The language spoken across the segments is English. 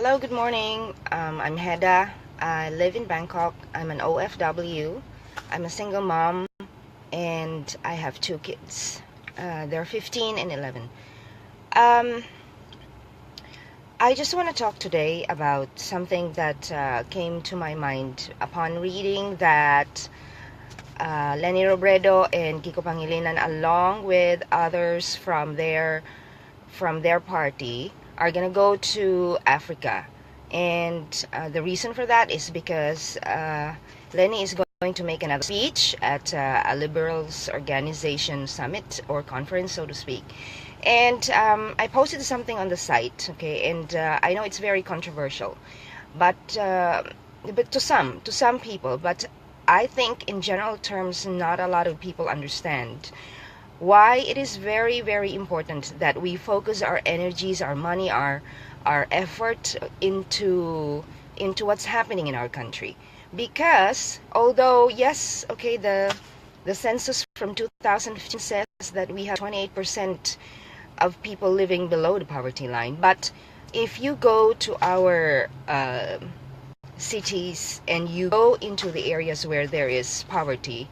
Hello, good morning. I'm Heda. I live in Bangkok. I'm an OFW. I'm a single mom and I have two kids. They're 15 and 11. Um, I just want to talk today about something that came to my mind upon reading that Leni Robredo and Kiko Pangilinan, along with others from their party, are gonna go to Africa. And the reason for that is because Lenny is going to make another speech at a liberals organization summit or conference, so to speak. And I posted something on the site, okay, and I know it's very controversial, but to some people, but I think in general terms, not a lot of people understand why it is very, very important that we focus our energies, our money, our effort into what's happening in our country. Because although yes, okay, the census from 2015 says that we have 28% of people living below the poverty line, but if you go to our cities and you go into the areas where there is poverty,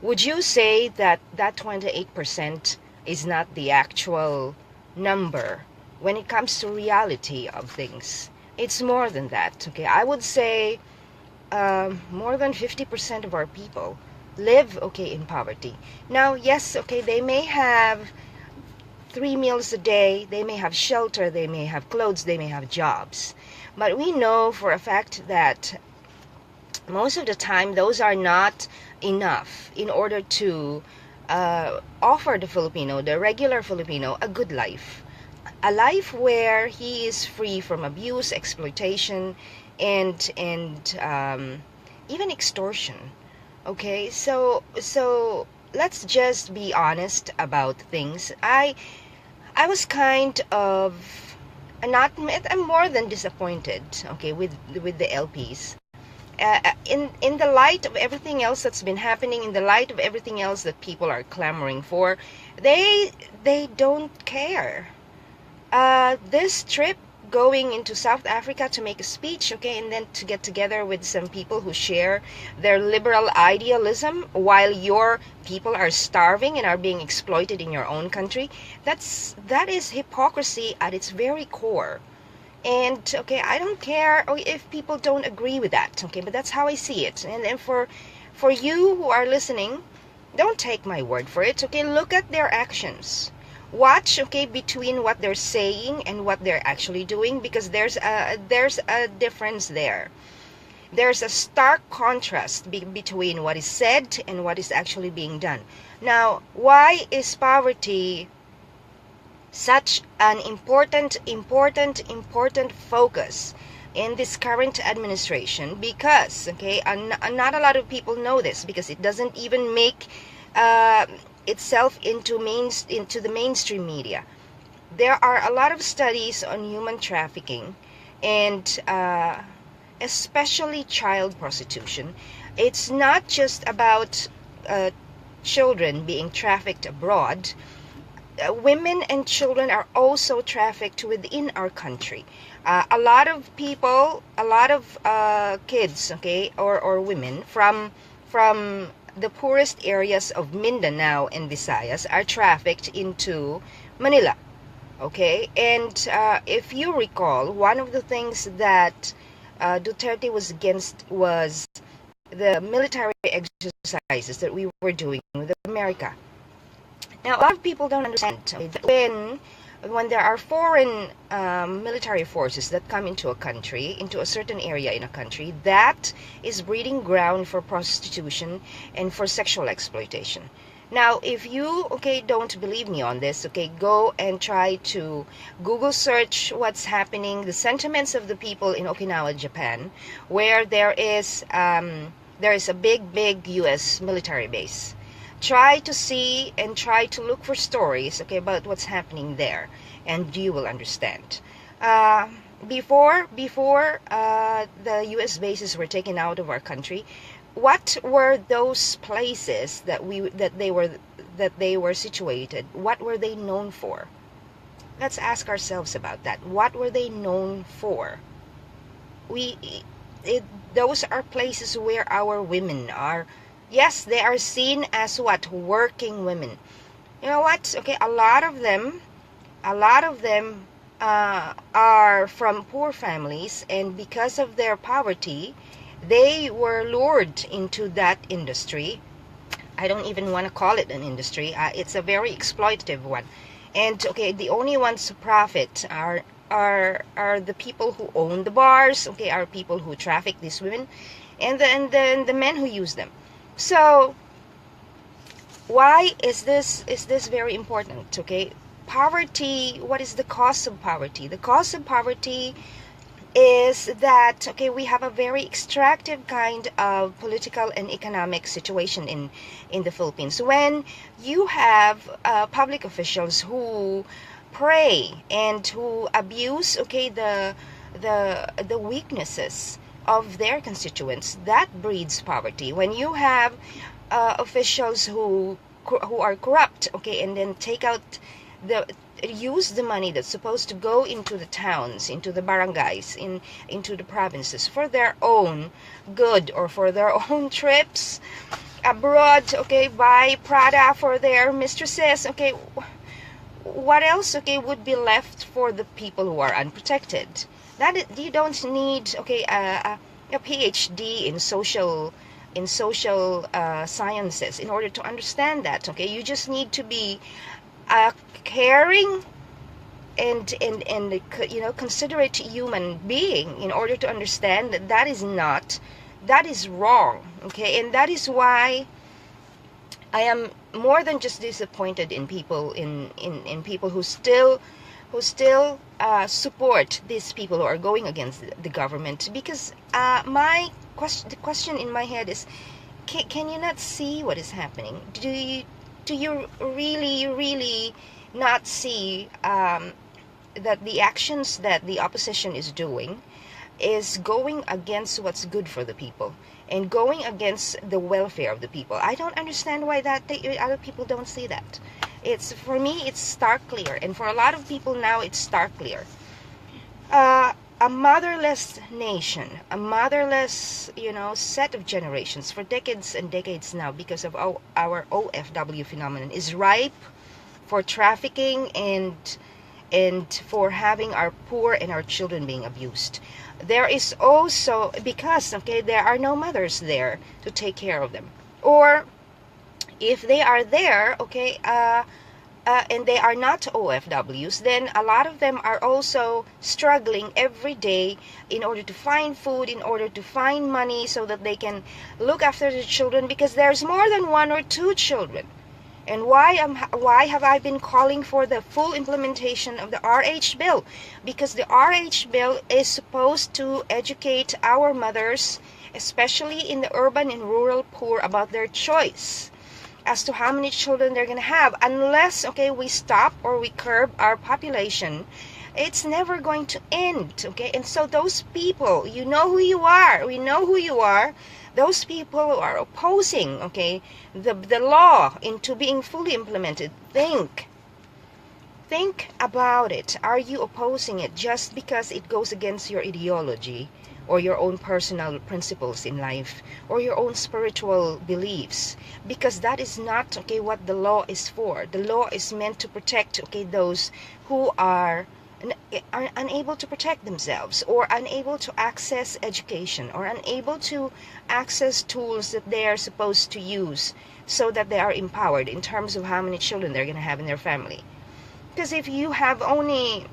would you say that that 28% is not the actual number when it comes to reality of things? It's more than that, okay? I would say more than 50% of our people live, okay, in poverty. Now, yes, okay, they may have 3 meals a day, they may have shelter, they may have clothes, they may have jobs. But we know for a fact that most of the time those are not enough in order to offer the Filipino, the regular Filipino, a good life. A life where he is free from abuse, exploitation, and even extortion. Okay, so let's just be honest about things. I was kind of not I'm more than disappointed, okay, with the LPs. In the light of everything else that's been happening, in the light of everything else that people are clamoring for, they don't care. This trip going into South Africa to make a speech, okay, and then to get together with some people who share their liberal idealism while your people are starving and are being exploited in your own country, that is hypocrisy at its very core. And okay, I don't care if people don't agree with that, okay, but that's how I see it. And for you who are listening, don't take my word for it, okay? Look at their actions. Watch, okay, between what they're saying and what they're actually doing, because there's a difference there. There's a stark contrast between what is said and what is actually being done. Now, why is poverty such an important focus in this current administration? Because, okay, not a lot of people know this, because it doesn't even make itself into the mainstream media. There are a lot of studies on human trafficking and especially child prostitution. It's not just about children being trafficked abroad. Women and children are also trafficked within our country. A lot of people, a lot of kids, okay, or women from the poorest areas of Mindanao and Visayas are trafficked into Manila, okay? And if you recall, one of the things that Duterte was against was the military exercises that we were doing with America. Now, a lot of people don't understand that when there are foreign military forces that come into a country, into a certain area in a country, that is breeding ground for prostitution and for sexual exploitation. Now, if you, okay, don't believe me on this, okay, go and try to Google search what's happening, the sentiments of the people in Okinawa, Japan, where there is a big US military base. Try to see and try to look for stories, okay, about what's happening there, and you will understand. Before the U.S. bases were taken out of our country, what were those places that they were situated? What were they known for? Let's ask ourselves about that. What were they known for? we it, those are places where our women are, yes, they are seen as what, working women. You know what, okay, a lot of them are from poor families, and because of their poverty, they were lured into that industry. I don't even want to call it an industry. It's a very exploitative one. And okay, the only ones who profit are the people who own the bars. Okay, are people who traffic these women, and then the men who use them. So why is this very important? Okay, poverty. What is the cause of poverty? The cause of poverty is that, okay, we have a very extractive kind of political and economic situation in the Philippines, when you have public officials who prey and who abuse, okay, the weaknesses of their constituents. That breeds poverty. When you have officials who are corrupt, okay, and then take out the use the money that's supposed to go into the towns, into the barangays, into the provinces for their own good, or for their own trips abroad, okay, buy Prada for their mistresses, okay, what else, okay, would be left for the people who are unprotected? You don't need, okay, a PhD in social sciences in order to understand that. Okay, you just need to be a caring and considerate human being in order to understand that that is wrong. Okay, and that is why I am more than just disappointed in people in people who still support these people who are going against the government, because the question in my head is, can you not see what is happening? Do you really not see that the actions that the opposition is doing is going against what's good for the people and going against the welfare of the people? I don't understand why other people don't see that. For me, it's stark clear, and for a lot of people now, it's stark clear. A motherless nation, a motherless, set of generations for decades and decades now, because of our OFW phenomenon, is ripe for trafficking and for having our poor and our children being abused. There is also, because, okay, there are no mothers there to take care of them, or if they are there, okay, and they are not OFWs, then a lot of them are also struggling every day in order to find food, in order to find money, so that they can look after the children, because there's more than one or two children. And why have I been calling for the full implementation of the RH bill? Because the RH bill is supposed to educate our mothers, especially in the urban and rural poor, about their choice as to how many children they're going to have. Unless, okay, we stop or we curb our population, it's never going to end, okay? And so those people, you know who you are, we know who you are, those people who are opposing, okay, the law into being fully implemented, think about it. Are you opposing it just because it goes against your ideology, or your own personal principles in life, or your own spiritual beliefs? Because that is not, okay, what the law is for. The law is meant to protect, okay, those who are unable to protect themselves, or unable to access education, or unable to access tools that they are supposed to use, so that they are empowered in terms of how many children they're going to have in their family. Because if you have only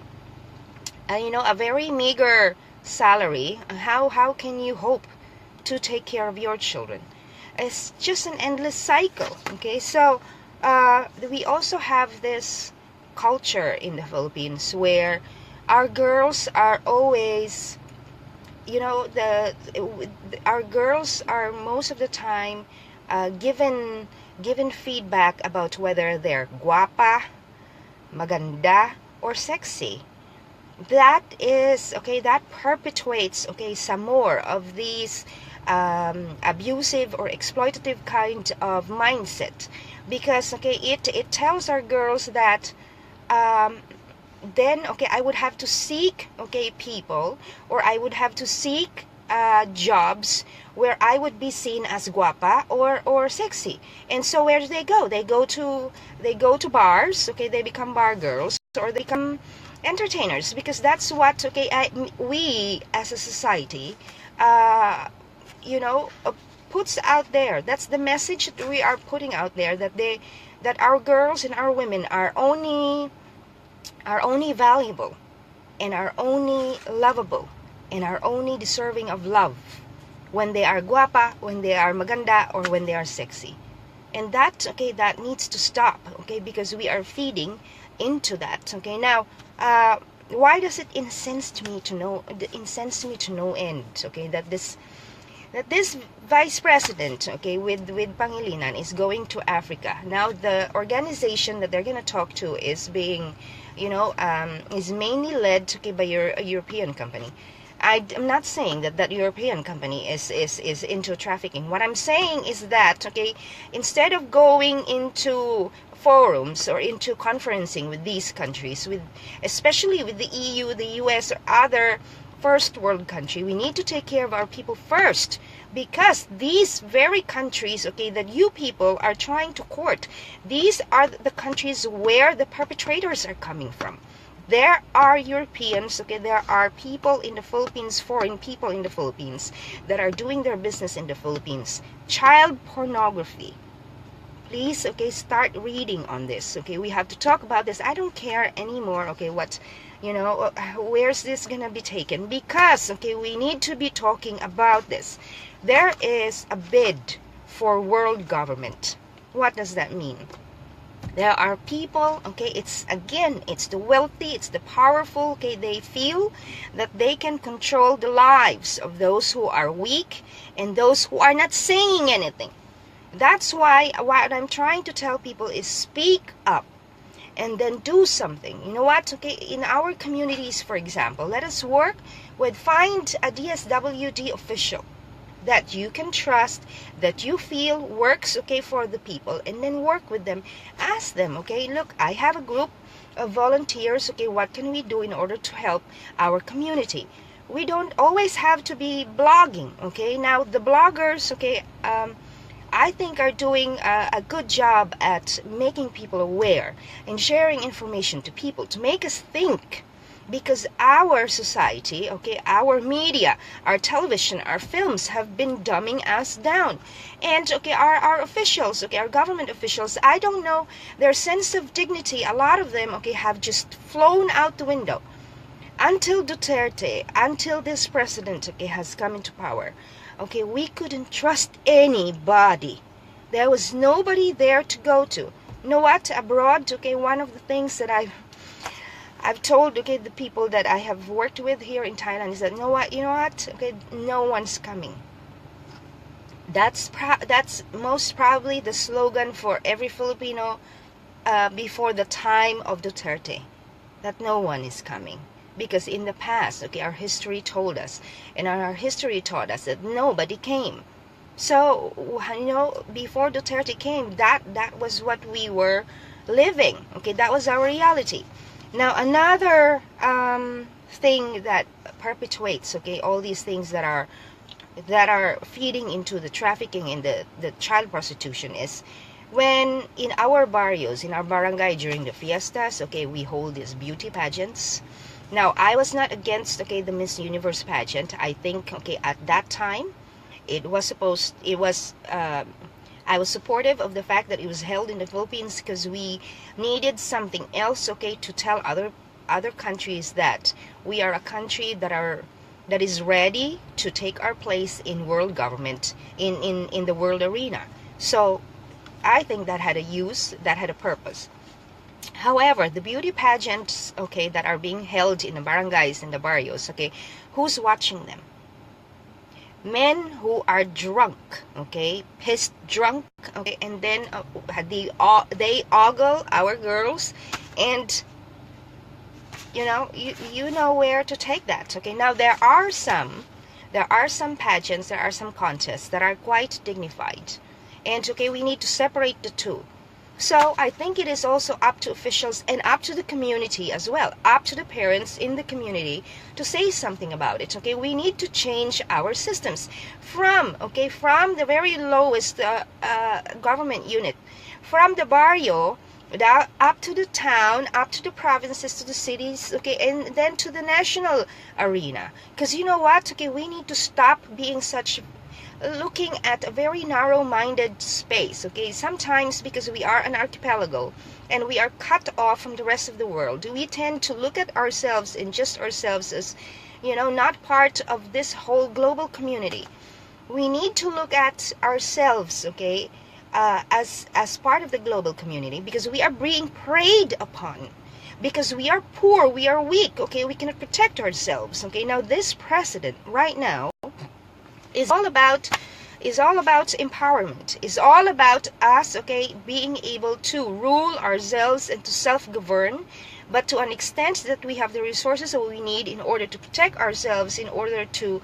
a very meager salary, how can you hope to take care of your children? It's just an endless cycle. Okay, so we also have this culture in the Philippines where our girls are always, our girls are most of the time given feedback about whether they're guapa, maganda, or sexy. That is, okay, that perpetuates, okay, some more of these abusive or exploitative kind of mindset, because, okay, it tells our girls that then okay, I would have to seek, okay, people, or I would have to seek jobs where I would be seen as guapa or sexy. And so where do they go? They go to bars, okay, they become bar girls, or they become entertainers, because that's what, okay, we as a society, you know, puts out there. That's the message that we are putting out there, that our girls and our women are only valuable, and are only lovable, and are only deserving of love when they are guapa, when they are maganda, or when they are sexy. And that, okay, that needs to stop, okay, because we are feeding into that. Okay, now why does it incense me to no end, okay, that this vice president, okay, with Pangilinan is going to Africa. Now the organization that they're going to talk to is being, is mainly led, okay, by a European company. I'm not saying that European company is into trafficking. What I'm saying is that, okay, instead of going into forums or into conferencing with these countries, especially with the EU, the US, or other first world country, we need to take care of our people first, because these very countries, okay, that you people are trying to court, these are the countries where the perpetrators are coming from. There are Europeans, okay, there are people in the Philippines, foreign people in the Philippines, that are doing their business in the Philippines. Child pornography. Please, okay, start reading on this, okay? We have to talk about this. I don't care anymore, okay, where's this gonna be taken? Because, okay, we need to be talking about this. There is a bid for world government. What does that mean? There are people, okay, it's the wealthy, it's the powerful, okay, they feel that they can control the lives of those who are weak and those who are not saying anything. That's why what I'm trying to tell people is speak up and then do something. You know what, okay, in our communities, for example, let us work with, find a DSWD official that you can trust, that you feel works, okay, for the people, and then work with them. Ask them, okay, look, I have a group of volunteers, okay, what can we do in order to help our community? We don't always have to be blogging, okay? Now the bloggers, okay, I think are doing a good job at making people aware and sharing information to people to make us think. Because our society, okay, our media, our television, our films have been dumbing us down. And, okay, our officials, okay, our government officials, I don't know, their sense of dignity, a lot of them, okay, have just flown out the window. Until Duterte, until this president, okay, has come into power, okay, we couldn't trust anybody. There was nobody there to go to. You know what, abroad, okay, one of the things that I've told, okay, the people that I have worked with here in Thailand is that, you know what, okay, no one's coming. That's most probably the slogan for every Filipino before the time of Duterte, that no one is coming. Because in the past, okay, our history told us, and our history taught us that nobody came. So, before Duterte came, that was what we were living. Okay, that was our reality. Now, another thing that perpetuates, okay, all these things that are feeding into the trafficking and the child prostitution is when in our barrios, in our barangay during the fiestas, okay, we hold these beauty pageants. Now, I was not against, okay, the Miss Universe pageant. I think, okay, at that time, I was supportive of the fact that it was held in the Philippines because we needed something else, okay, to tell other countries that we are a country that is ready to take our place in world government, in the world arena. So I think that had a use, that had a purpose. However, the beauty pageants, okay, that are being held in the barangays, in the barrios, okay, who's watching them? Men who are drunk, okay, pissed drunk, okay, and then they ogle our girls, and you know where to take that. Okay, now there are some pageants, there are some contests that are quite dignified, and okay, we need to separate the two. So I think it is also up to officials and up to the community as well, up to the parents in the community to say something about it. Okay, we need to change our systems from the very lowest government unit, from the barrio down, up to the town, up to the provinces, to the cities, okay, and then to the national arena. Because you know what? Okay, we need to stop being such looking at a very narrow-minded space. Okay, sometimes because we are an archipelago and we are cut off from the rest of the world, we tend to look at ourselves and just ourselves as, not part of this whole global community. We need to look at ourselves, okay, as part of the global community, because we are being preyed upon, because we are poor, we are weak, okay, we cannot protect ourselves. Okay, now this president right now is all about empowerment, is all about us, okay, being able to rule ourselves and to self-govern, but to an extent that we have the resources that we need in order to protect ourselves, in order to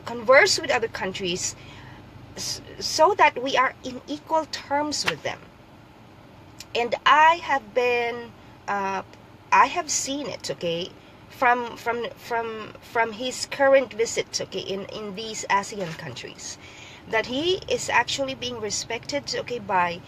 converse with other countries, so that we are in equal terms with them. And I have seen it, okay, from his current visit, okay, in these ASEAN countries, that he is actually being respected, okay, by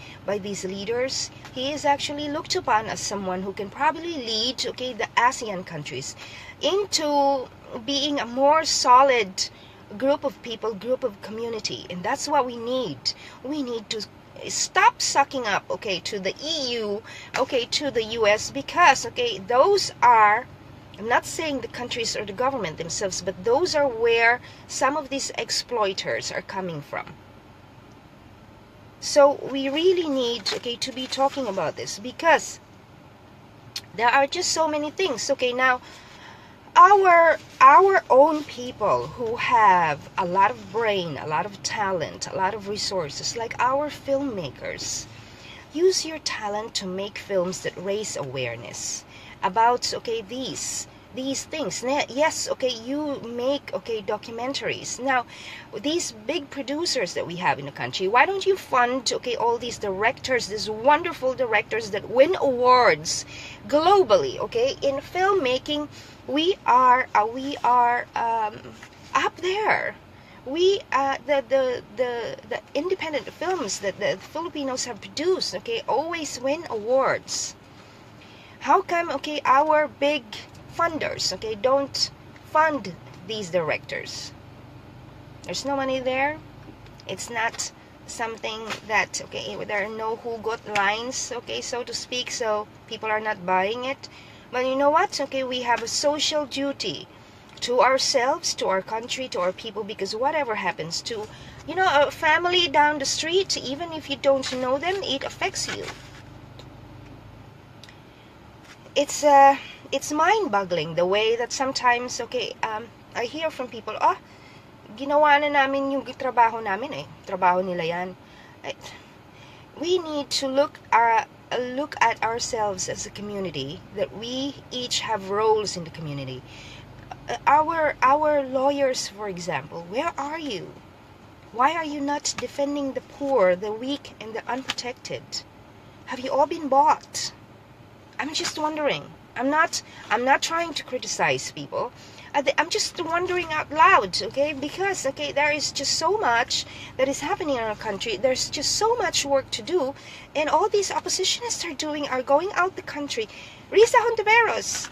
these leaders. He is actually looked upon as someone who can probably lead, okay, the ASEAN countries into being a more solid group of people, group of community. And that's what we need. We need to stop sucking up, okay, to the EU, okay, to the US, because, okay, those are, I'm not saying the countries or the government themselves, but those are where some of these exploiters are coming from. So we really need, okay, to be talking about this, because there are just so many things. Okay, now our own people who have a lot of brain, a lot of talent, a lot of resources, like our filmmakers, use your talent to make films that raise awareness about, okay, these things. Yes, okay, you make, okay, documentaries. Now, these big producers that we have in the country, why don't you fund, okay, all these directors, these wonderful directors that win awards globally, okay? In filmmaking, we are up there. We the independent films that the Filipinos have produced, okay, always win awards. How come, okay, our big funders, okay, don't fund these directors? There's no money there. It's not something that, okay, there are no hugot lines, okay, so to speak, so people are not buying it. But you know what? Okay, we have a social duty to ourselves, to our country, to our people, because whatever happens to, a family down the street, even if you don't know them, it affects you. It's mind-boggling the way that sometimes, okay, I hear from people, ginawa na namin yung trabaho namin eh. Trabaho nila yan. We need to look at ourselves as a community, that we each have roles in the community. Our lawyers, for example, where are you? Why are you not defending the poor, the weak, and the unprotected? Have you all been bought? I'm just wondering. I'm not trying to criticize people. I'm just wondering out loud, okay? Because, okay, there is just so much that is happening in our country. There's just so much work to do, and all these oppositionists are going out the country. Risa Hontiveros,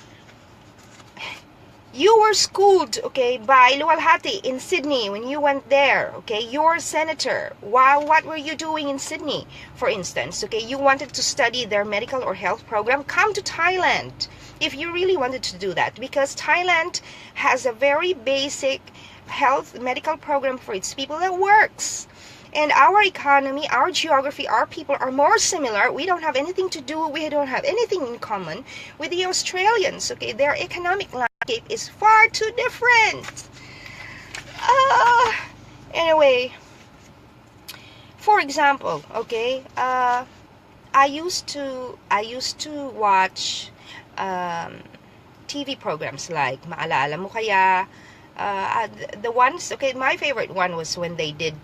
you were schooled, okay, by Luwalhati in Sydney when you went there, okay? You're a senator. What were you doing in Sydney, for instance? Okay, you wanted to study their medical or health program? Come to Thailand if you really wanted to do that, because Thailand has a very basic health medical program for its people that works. And our economy, our geography, our people are more similar. We don't have anything to do, we don't have anything in common with the Australians, okay? Their economic landscape is far too different. Anyway, for example, okay, I used to watch TV programs like Maalala Mo Kaya, the ones, okay, my favorite one was when they did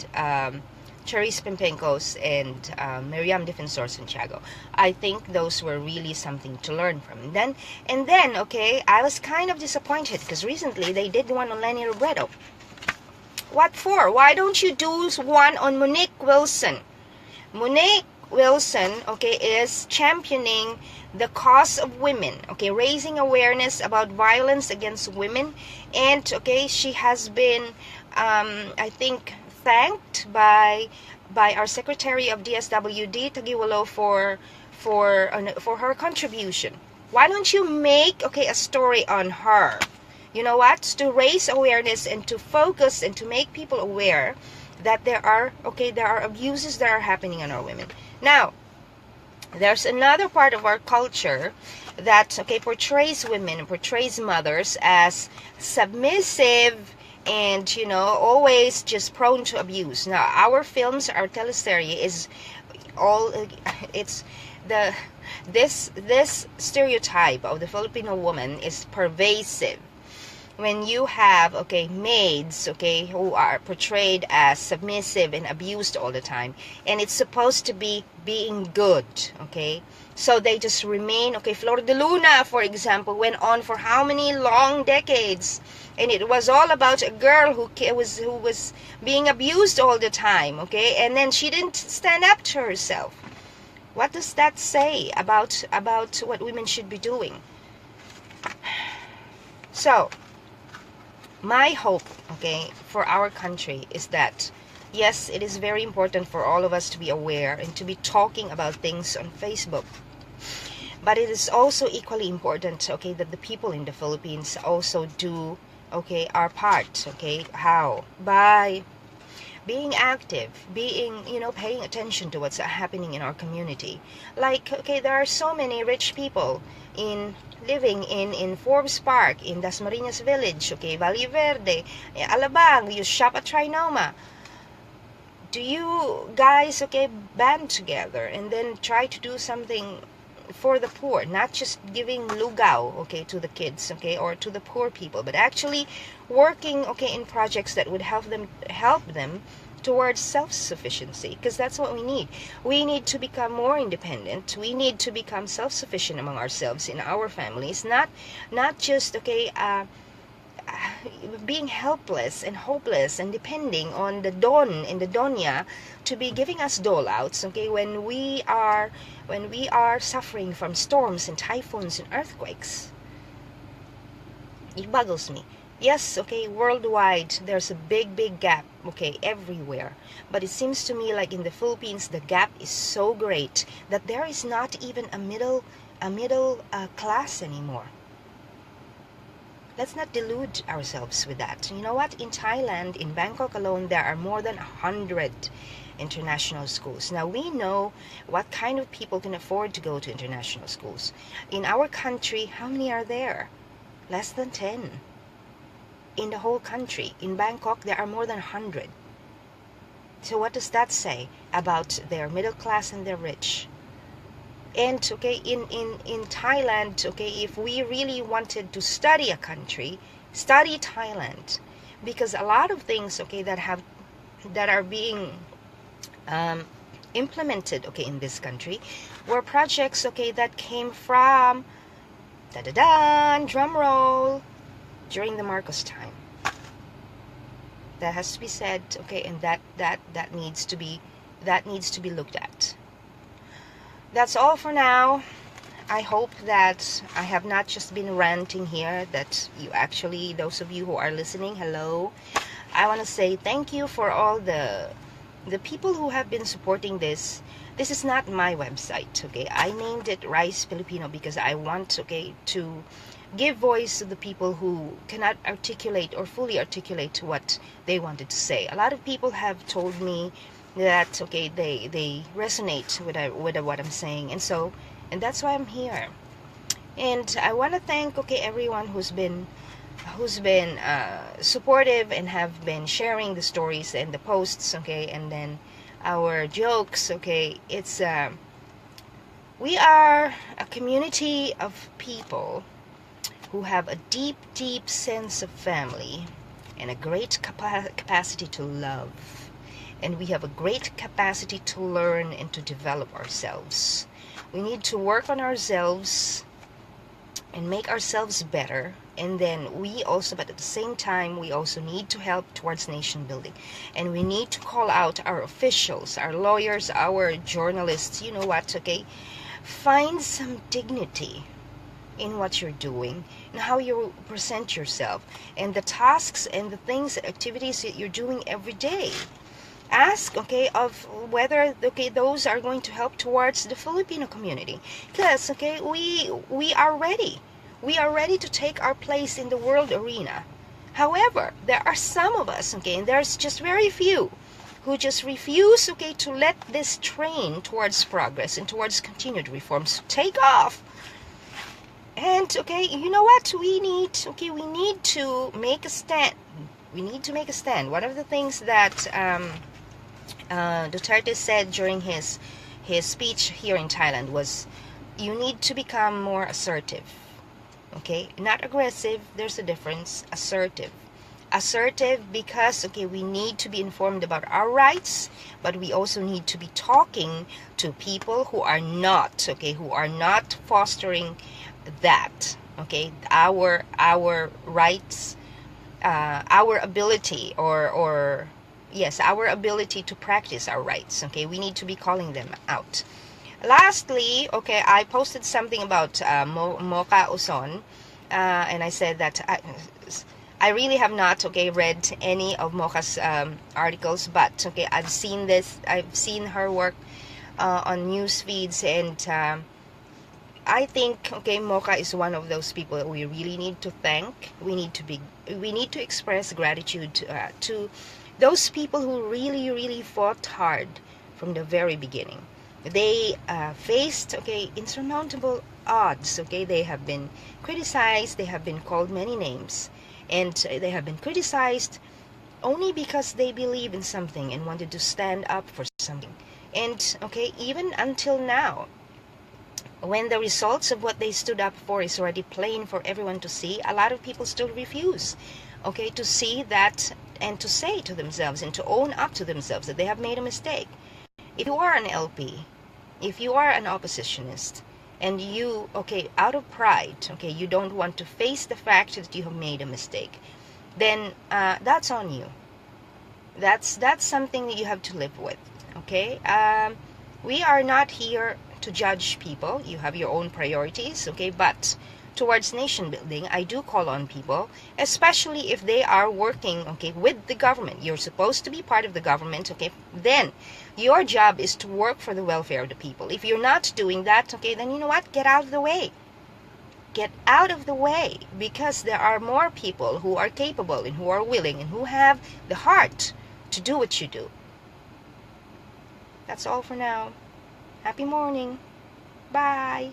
Charisse Pimpencos and Miriam Defensor Santiago. I think those were really something to learn from. And then, okay, I was kind of disappointed because recently they did one on Lenny Robredo. What for? Why don't you do one on Monique Wilson? Monique Wilson, okay, is championing the cause of women, okay, raising awareness about violence against women. And, okay, she has been, I think, thanked by our Secretary of DSWD, Tagiwalo, for her contribution. Why don't you make, okay, a story on her? You know what? To raise awareness and to focus and to make people aware that there are abuses that are happening on our women. Now, there's another part of our culture that, okay, portrays women and portrays mothers as submissive and, you know, always just prone to abuse. Now, our films, our teleserye is all, it's this stereotype of the Filipino woman is pervasive. When you have, okay, maids, okay, who are portrayed as submissive and abused all the time, and it's supposed to be being good, okay, so they just remain, okay. Flor de Luna, for example, went on for how many long decades, and it was all about a girl who was being abused all the time, okay, and then she didn't stand up to herself. What does that say about what women should be doing? So, my hope, okay, for our country is that, yes, it is very important for all of us to be aware and to be talking about things on Facebook. But it is also equally important, okay, that the people in the Philippines also do, okay, our part, okay. How? By being active, being, you know, paying attention to what's happening in our community. Like, okay, there are so many rich people living in Forbes Park, in Dasmariñas Village, okay, Valle Verde, Alabang. You shop at Trinoma. Do you guys, okay, band together and then try to do something for the poor, not just giving lugaw, okay, to the kids, okay, or to the poor people, but actually working, okay, in projects that would help them towards self-sufficiency, because that's what we need. We need to become more independent. We need to become self-sufficient among ourselves in our families, not just, okay, being helpless and hopeless and depending on the Don and the Doña to be giving us dole-outs, okay, when we are suffering from storms and typhoons and earthquakes. It boggles me. Yes, okay, worldwide, there's a big gap, okay, everywhere. But it seems to me like in the Philippines, the gap is so great that there is not even a middle class anymore. Let's not delude ourselves with that. You know what? In Thailand, in Bangkok alone, there are more than 100 international schools. Now, we know what kind of people can afford to go to international schools. In our country, how many are there? Less than 10. In the whole country. In Bangkok, there are more than 100. So what does that say about their middle class and their rich? And, okay, in Thailand, okay, if we really wanted to study a country, study Thailand, because a lot of things, okay, that are being implemented, okay, in this country were projects, okay, that came from drum roll, during the Marcos time. That has to be said, okay, and that needs to be looked at. That's all for now. I hope that I have not just been ranting here, that you actually, those of you who are listening, hello. I want to say thank you for all the people who have been supporting this. This is not my website, okay? I named it Rise Filipino because I want, okay, to give voice to the people who cannot articulate or fully articulate what they wanted to say. A lot of people have told me that, okay, they resonate with what I'm saying, and that's why I'm here. And I want to thank, okay, everyone who's been supportive and have been sharing the stories and the posts, okay, and then our jokes, okay. It's we are a community of people who have a deep sense of family and a great capacity to love. and we have a great capacity to learn and to develop ourselves. We need to work on ourselves and make ourselves better, and then we also, but at the same time, we also need to help towards nation building, and we need to call out our officials, our lawyers, our journalists. You know what, okay, find some dignity in what you're doing and how you present yourself and the tasks and the things, activities that you're doing every day. Ask, okay, of whether, okay, those are going to help towards the Filipino community, because, okay, we are ready. We are ready to take our place in the world arena. However, there are some of us, okay, and there's just very few who just refuse, okay, to let this train towards progress and towards continued reforms take off. And, okay, you know what, we need to make a stand. We need to make a stand. One of the things that Duterte said during his speech here in Thailand was, you need to become more assertive. Okay, not aggressive, there's a difference. Assertive because, okay, we need to be informed about our rights, but we also need to be talking to people who are not, okay, who are not fostering that, okay, our rights, our ability, or yes, our ability to practice our rights. Okay, we need to be calling them out. Lastly, okay, I posted something about Mocha Uson, and I said that I really have not, okay, read any of Mocha's articles, but, okay, I've seen her work on news feeds, and I think, okay, Mocha is one of those people that we really need to thank. We need to express gratitude to those people who really fought hard from the very beginning. They faced, okay, insurmountable odds. Okay, they have been criticized. They have been called many names, and they have been criticized only because they believe in something and wanted to stand up for something. And, okay, even until now, when the results of what they stood up for is already plain for everyone to see, a lot of people still refuse, okay, to see that and to say to themselves and to own up to themselves that they have made a mistake. If you are an LP, if you are an oppositionist, and you, okay, out of pride, okay, you don't want to face the fact that you have made a mistake, then that's on you. That's something that you have to live with, okay? We are not here to judge people. You have your own priorities, okay? But towards nation building, I do call on people, especially if they are working, okay, with the government. You're supposed to be part of the government, okay? Then your job is to work for the welfare of the people. If you're not doing that, okay, then you know what? Get out of the way. Get out of the way, because there are more people who are capable and who are willing and who have the heart to do what you do. That's all for now. Happy morning. Bye.